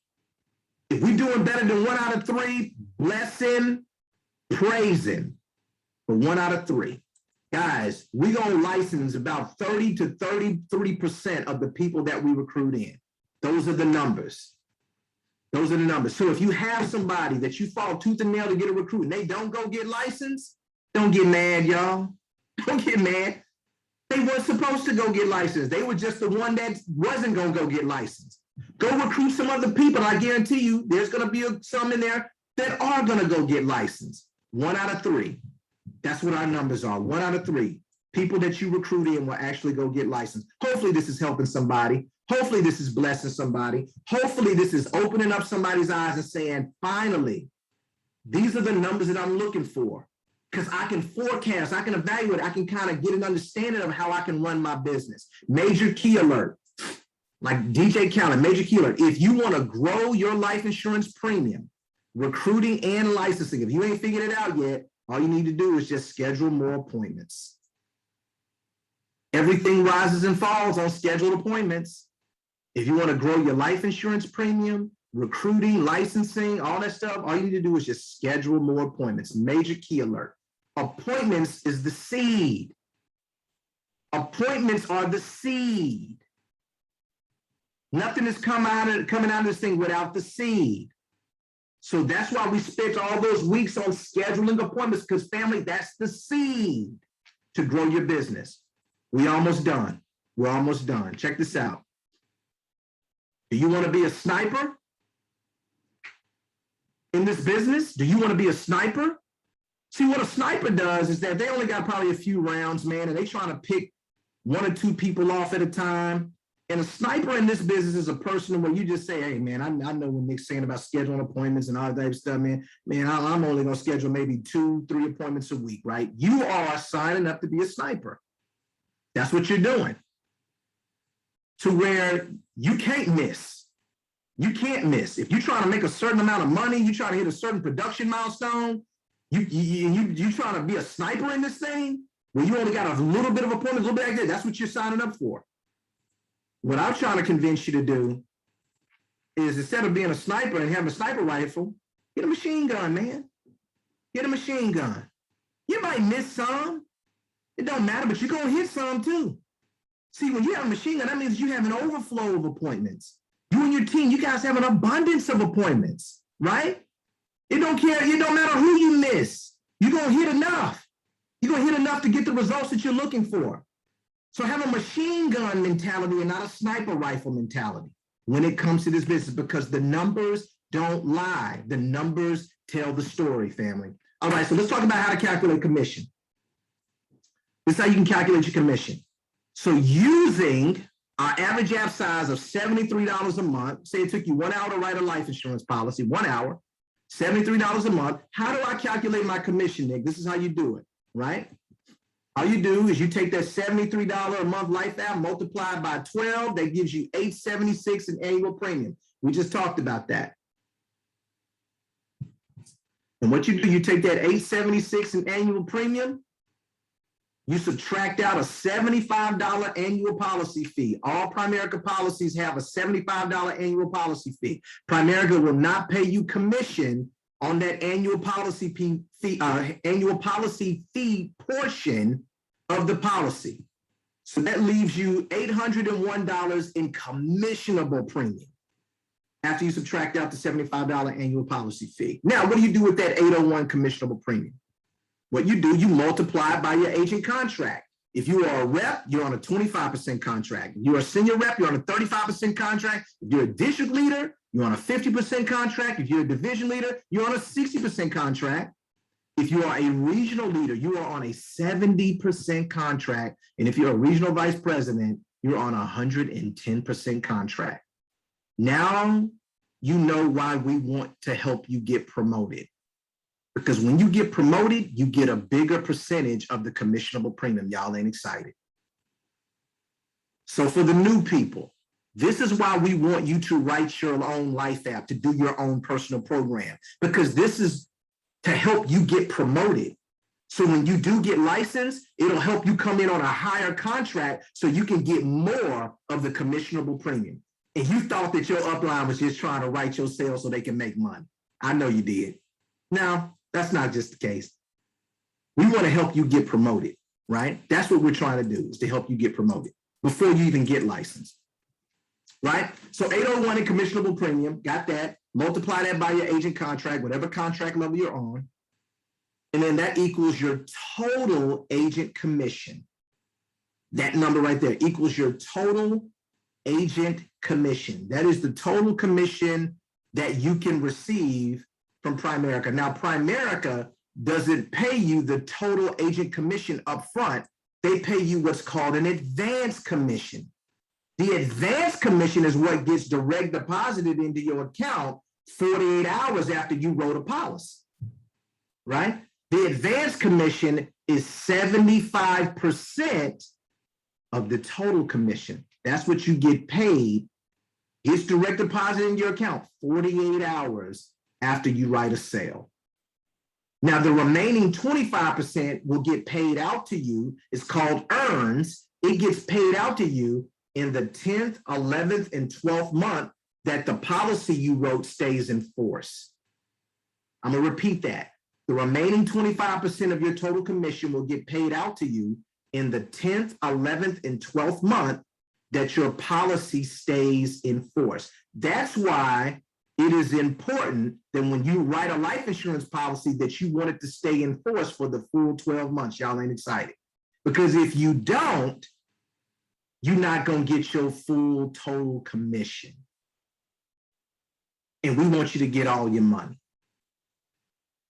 If we're doing better than 1 out of 3, blessing, praising. But 1 out of 3. Guys, we're going to license about 30 to 33% of the people that we recruit in. Those are the numbers. Those are the numbers. So if you have somebody that you fall tooth and nail to get a recruit and they don't go get licensed, don't get mad, y'all. Don't get mad. They weren't supposed to go get licensed. They were just the one that wasn't going to go get licensed. Go recruit some other people. I guarantee you there's going to be some in there that are going to go get licensed. 1 out of 3. That's what our numbers are. 1 out of 3. People that you recruit in will actually go get licensed. Hopefully this is helping somebody. Hopefully this is blessing somebody. Hopefully this is opening up somebody's eyes and saying, finally, these are the numbers that I'm looking for. Because I can forecast, I can evaluate, I can kind of get an understanding of how I can run my business. Major key alert, like DJ Khaled, major key alert. If you want to grow your life insurance premium, recruiting and licensing, if you ain't figured it out yet, all you need to do is just schedule more appointments. Everything rises and falls on scheduled appointments. If you want to grow your life insurance premium, recruiting, licensing, all that stuff, all you need to do is just schedule more appointments. Major key alert. Appointments is the seed. Appointments are the seed. Nothing is coming out of this thing without the seed. So that's why we spent all those weeks on scheduling appointments, because family, that's the seed to grow your business. We're almost done. We're almost done. Check this out. Do you want to be a sniper in this business? Do you want to be a sniper? See, what a sniper does is that they only got probably a few rounds, man, and they trying to pick 1 or 2 people off at a time. And a sniper in this business is a person where you just say, hey, man, I know when Nick's saying about scheduling appointments and all that type of stuff, man, I'm only going to schedule maybe 2, 3 appointments a week, right? You are signing up to be a sniper. That's what you're doing. To where you can't miss. You can't miss. If you're trying to make a certain amount of money, you're trying to hit a certain production milestone, you trying to be a sniper in this thing, where you only got a little bit of appointment, a little bit like that, that's what you're signing up for. What I'm trying to convince you to do is, instead of being a sniper and having a sniper rifle, get a machine gun, man. Get a machine gun. You might miss some. It don't matter, but you're going to hit some too. See, when you have a machine gun, that means you have an overflow of appointments. You and your team, you guys have an abundance of appointments, right? It don't care. It don't matter who you miss. You're going to hit enough. You're going to hit enough to get the results that you're looking for. So have a machine gun mentality and not a sniper rifle mentality when it comes to this business, because the numbers don't lie. The numbers tell the story, family. All right, so let's talk about how to calculate commission. This is how you can calculate your commission. So using our average app size of $73 a month, say it took you 1 hour to write a life insurance policy, 1 hour, $73 a month. How do I calculate my commission, Nick? This is how you do it, right? All you do is you take that $73 a month life app, multiply by 12, that gives you $876 in annual premium. We just talked about that. And what you do, you take that $876 in annual premium, you subtract out a $75 annual policy fee. All Primerica policies have a $75 annual policy fee. Primerica will not pay you commission on that annual policy fee portion of the policy. So that leaves you $801 in commissionable premium after you subtract out the $75 annual policy fee. Now, what do you do with that $801 commissionable premium? What you do, you multiply by your agent contract. If you are a rep, you're on a 25% contract. If you're a senior rep, you're on a 35% contract. If you're a district leader, you're on a 50% contract. If you're a division leader, you're on a 60% contract. If you are a regional leader, you are on a 70% contract. And if you're a regional vice president, you're on a 110% contract. Now you know why we want to help you get promoted. Because when you get promoted, you get a bigger percentage of the commissionable premium. Y'all ain't excited. So for the new people, this is why we want you to write your own life app, to do your own personal program, because this is to help you get promoted. So when you do get licensed, it'll help you come in on a higher contract so you can get more of the commissionable premium. And you thought that your upline was just trying to write your sales so they can make money. I know you did. Now, that's not just the case. We want to help you get promoted, right? That's what we're trying to do, is to help you get promoted before you even get licensed, right? So 801 in commissionable premium, got that. Multiply that by your agent contract, whatever contract level you're on. And then that equals your total agent commission. That number right there equals your total agent commission. That is the total commission that you can receive from Primerica. Now, Primerica doesn't pay you the total agent commission up front. They pay you what's called an advance commission. The advance commission is what gets direct deposited into your account 48 hours after you wrote a policy, right? The advance commission is 75% of the total commission. That's what you get paid. It's direct deposit in your account 48 hours after you write a sale. Now, the remaining 25% will get paid out to you. It's called earns. It gets paid out to you in the 10th, 11th, and 12th month that the policy you wrote stays in force. I'm going to repeat that. The remaining 25% of your total commission will get paid out to you in the 10th, 11th, and 12th month that your policy stays in force. That's why it is important that when you write a life insurance policy that you want it to stay in force for the full 12 months. Y'all ain't excited. Because if you don't, you're not going to get your full total commission. And we want you to get all your money.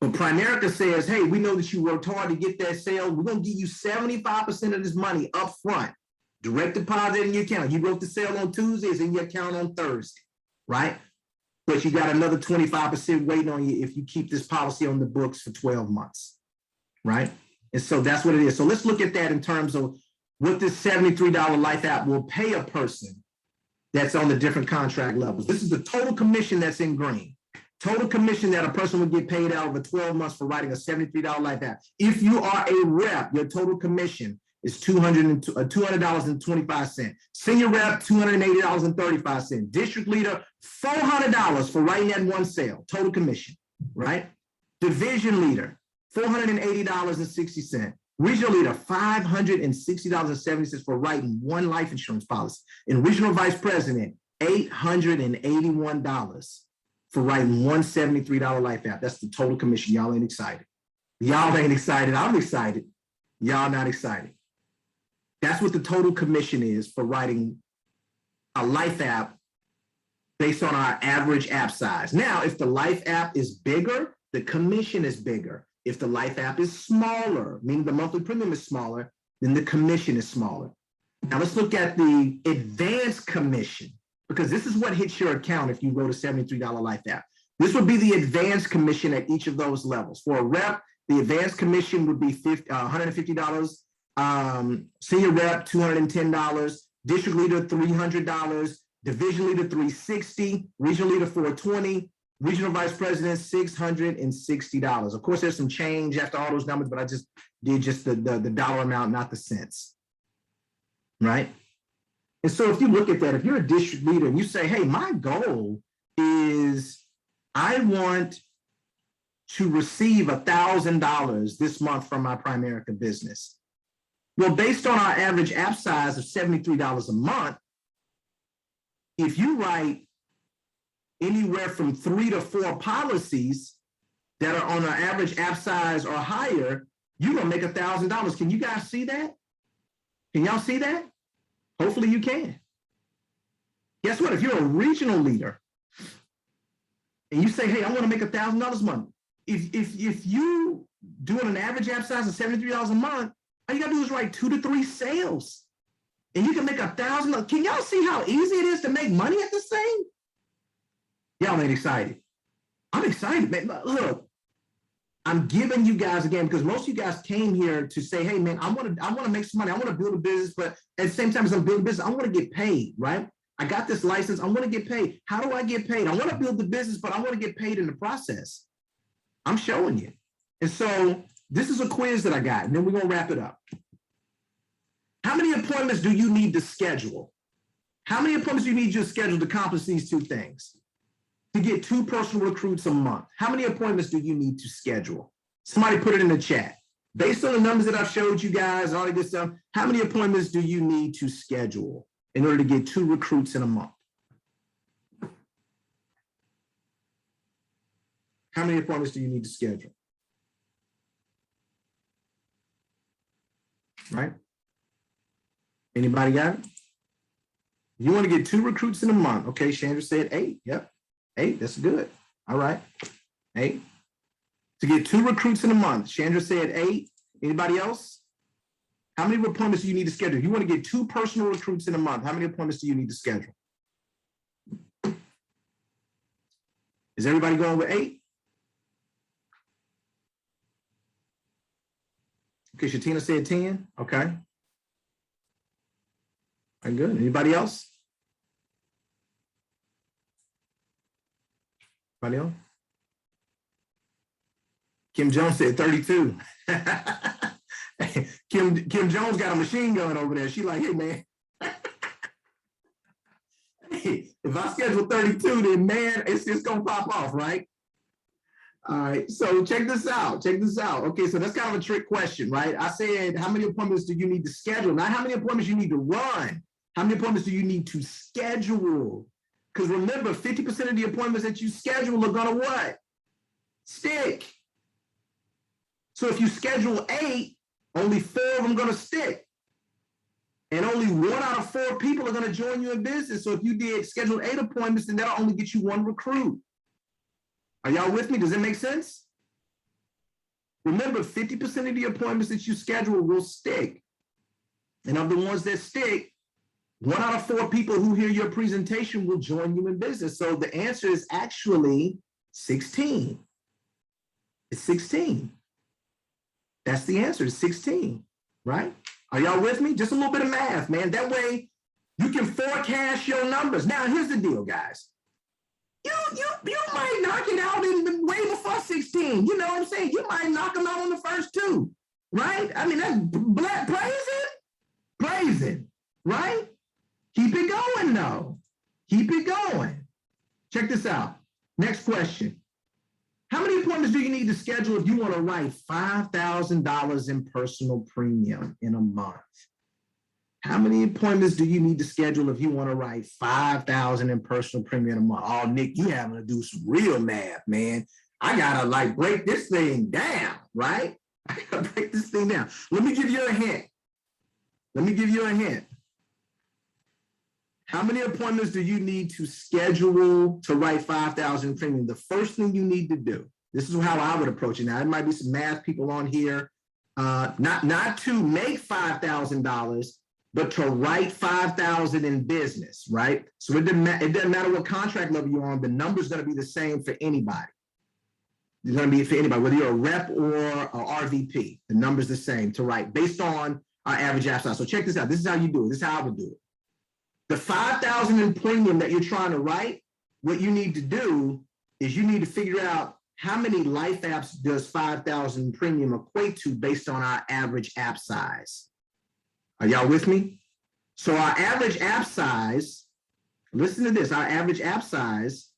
But Primerica says, hey, we know that you worked hard to get that sale. We're going to give you 75% of this money up front, direct deposit in your account. You wrote the sale on Tuesday, it's in your account on Thursday, right? But you got another 25% waiting on you if you keep this policy on the books for 12 months, right? And so that's what it is. So let's look at that in terms of what this $73 life app will pay a person that's on the different contract levels. This is the total commission that's in green. Total commission that a person would get paid out over 12 months for writing a $73 life app. If you are a rep, your total commission is $200.25. Senior rep, $280.35. District leader, $400 for writing that one sale, total commission, right? Division leader, $480.60. Regional leader, $560.70 for writing one life insurance policy. And regional vice president, $881 for writing one $73 life app. That's the total commission. Y'all ain't excited. Y'all ain't excited. I'm excited. Y'all not excited. That's what the total commission is for writing a life app based on our average app size. Now, if the life app is bigger, the commission is bigger. If the life app is smaller, meaning the monthly premium is smaller, then the commission is smaller. Now let's look at the advance commission, because this is what hits your account if you wrote a $73 life app. This would be the advance commission at each of those levels. For a rep, the advance commission would be $150. Senior rep, $210. District leader, $300. Division leader, $360. Regional leader, $420. Regional vice president, $660. Of course, there's some change after all those numbers, but I just did just the dollar amount, not the cents, right? And so if you look at that, if you're a district leader and you say, hey, my goal is I want to receive $1,000 this month from my Primerica business. Well, based on our average app size of $73 a month, if you write anywhere from 3 to 4 policies that are on an average app size or higher, you're gonna make $1,000. Can you guys see that? Can y'all see that? Hopefully you can. Guess what? If you're a regional leader and you say, hey, I want to make $1,000 a month, if you doing an average app size of $73 a month, all you gotta do is write 2 to 3 sales and you can make $1,000. Can y'all see how easy it is to make money at this thing? Y'all ain't excited. I'm excited, man. Look, I'm giving you guys again, because most of you guys came here to say, hey man, I want to make some money. I want to build a business, but at the same time as I'm building a business, I want to get paid, right? I got this license. I want to get paid. How do I get paid? I want to build the business, but I want to get paid in the process. I'm showing you. And so this is a quiz that I got, and then we're going to wrap it up. How many appointments do you need to schedule? How many appointments do you need to schedule to accomplish these two things? To get 2 personal recruits a month. How many appointments do you need to schedule? Somebody put it in the chat. Based on the numbers that I've showed you guys, all of this stuff, how many appointments do you need to schedule in order to get 2 recruits in a month? How many appointments do you need to schedule? Right? Anybody got it? You want to get 2 recruits in a month. Okay, Chandra said 8. Yep. 8, that's good. All right. 8. To get 2 recruits in a month. Chandra said 8. Anybody else? How many appointments do you need to schedule? You want to get 2 personal recruits in a month. How many appointments do you need to schedule? Is everybody going with 8? Okay, Shatina said 10. Okay. All right, good. Anybody else? Anybody else? Kim Jones said 32. Kim Jones got a machine gun over there. She like, hey, man. Hey, if I schedule 32, then man, it's just gonna pop off, right? All right, so check this out. Check this out. Okay, so that's kind of a trick question, right? I said, how many appointments do you need to schedule? Not how many appointments you need to run. How many appointments do you need to schedule? Because remember, 50% of the appointments that you schedule are gonna what? Stick. So if you schedule 8, only 4 of them are gonna stick. And only 1 out of 4 people are gonna join you in business. So if you did schedule 8 appointments, then that'll only get you 1 recruit. Are y'all with me? Does that make sense? Remember, 50% of the appointments that you schedule will stick. And of the ones that stick, 1 out of 4 people who hear your presentation will join you in business. So the answer is actually 16. It's 16. That's the answer, it's 16, right? Are y'all with me? Just a little bit of math, man. That way you can forecast your numbers. Now, here's the deal, guys. You might knock it out in way before 16. You know what I'm saying? You might knock them out on the first 2, right? I mean, that's praising, right? Keep it going, though. Keep it going. Check this out. Next question. How many appointments do you need to schedule if you want to write $5,000 in personal premium in a month? How many appointments do you need to schedule if you want to write $5,000 in personal premium a month? Oh, Nick, you having to do some real math, man. I gotta like break this thing down, right? I gotta break this thing down. Let me give you a hint. Let me give you a hint. How many appointments do you need to schedule to write $5,000 in premium? The first thing you need to do, this is how I would approach it. Now, there might be some math people on here, not to make $5,000, but to write $5,000 in business, right? So it doesn't matter what contract level you're on, the number's gonna be the same for anybody. It's gonna be for anybody, whether you're a rep or a RVP, the number's the same to write based on our average app size. So check this out, this is how you do it, this is how I would do it. The $5,000 in premium that you're trying to write, what you need to do is you need to figure out how many life apps does 5,000 premium equate to based on our average app size. Are y'all with me? So our average app size, listen to this, our average app size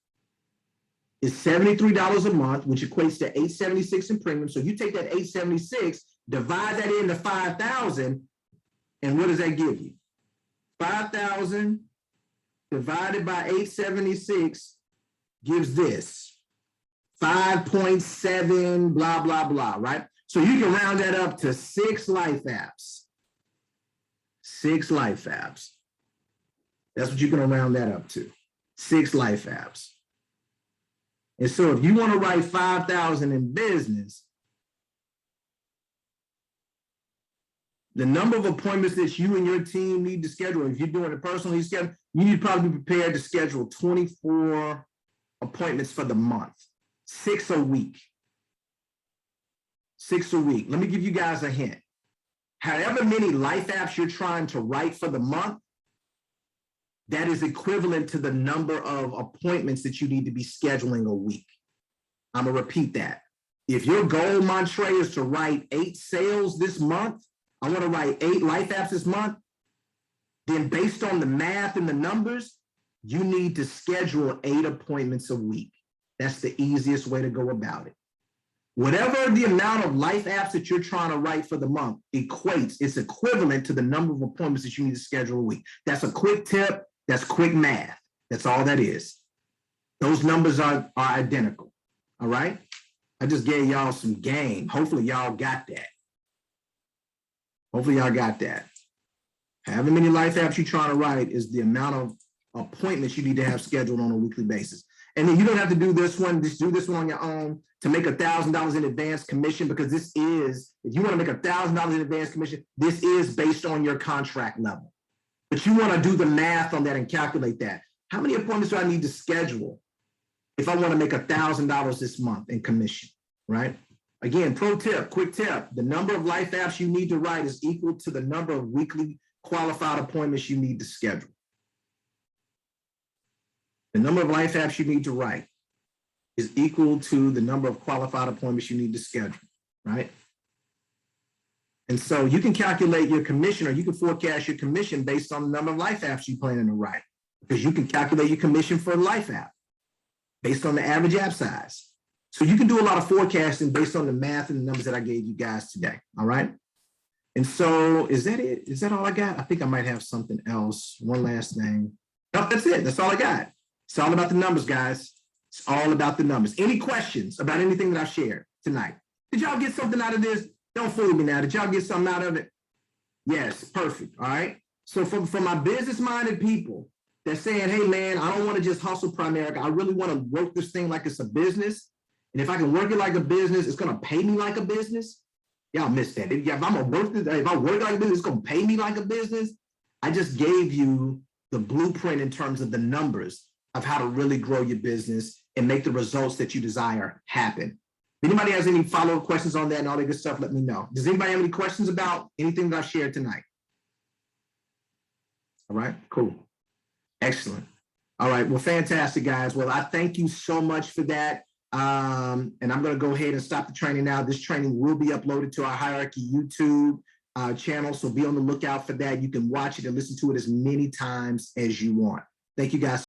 is $73 a month, which equates to $876 in premium. So you take that $876, divide that into 5,000, and what does that give you? 5,000 divided by 876 gives this 5.7 blah, blah, blah, right? So you can round that up to 6 life apps. 6 life apps. That's what you're going to round that up to. 6 life apps. And so if you want to write 5,000 in business, the number of appointments that you and your team need to schedule, if you're doing it personally, you need to probably be prepared to schedule 24 appointments for the month, 6 a week. 6 a week. Let me give you guys a hint. However many life apps you're trying to write for the month, that is equivalent to the number of appointments that you need to be scheduling a week. I'm gonna repeat that. If your goal, Montre, is to write 8 sales this month, I want to write 8 life apps this month, then based on the math and the numbers, you need to schedule 8 appointments a week. That's the easiest way to go about it. Whatever the amount of life apps that you're trying to write for the month equates, it's equivalent to the number of appointments that you need to schedule a week. That's a quick tip. That's quick math. That's all that is. Those numbers are identical. All right. I just gave y'all some game. Hopefully y'all got that. Hopefully y'all got that. However many life apps you're trying to write is the amount of appointments you need to have scheduled on a weekly basis. And then you don't have to do this one, just do this one on your own to make $1,000 in advance commission, because this is, if you want to make $1,000 in advance commission, this is based on your contract level. But you want to do the math on that and calculate that. How many appointments do I need to schedule if I want to make $1,000 this month in commission, right? Again, pro tip, quick tip, the number of life apps you need to write is equal to the number of weekly qualified appointments you need to schedule. The number of life apps you need to write is equal to the number of qualified appointments you need to schedule, right? And so you can calculate your commission, or you can forecast your commission based on the number of life apps you plan to write, because you can calculate your commission for a life app based on the average app size. So you can do a lot of forecasting based on the math and the numbers that I gave you guys today, all right? And so is that it? Is that all I got? I think I might have something else. One last thing. No, that's it. That's all I got. It's all about the numbers, guys. It's all about the numbers. Any questions about anything that I've shared tonight? Did y'all get something out of this? Don't fool me now. Did y'all get something out of it? Yes, perfect. All right. So for my business-minded people that's saying, hey, man, I don't want to just hustle Primerica. I really want to work this thing like it's a business. And if I can work it like a business, it's going to pay me like a business. Y'all missed that. If I'm going to work this, if I work like a business, it's going to pay me like a business. I just gave you the blueprint in terms of the numbers of how to really grow your business and make the results that you desire happen. If anybody has any follow-up questions on that and all that good stuff, let me know. Does anybody have any questions about anything that I've shared tonight? All right, cool. Excellent. All right, well, fantastic, guys. Well, I thank you so much for that. And I'm going to go ahead and stop the training now. This training will be uploaded to our Hierarchy YouTube channel, so be on the lookout for that. You can watch it and listen to it as many times as you want. Thank you, guys.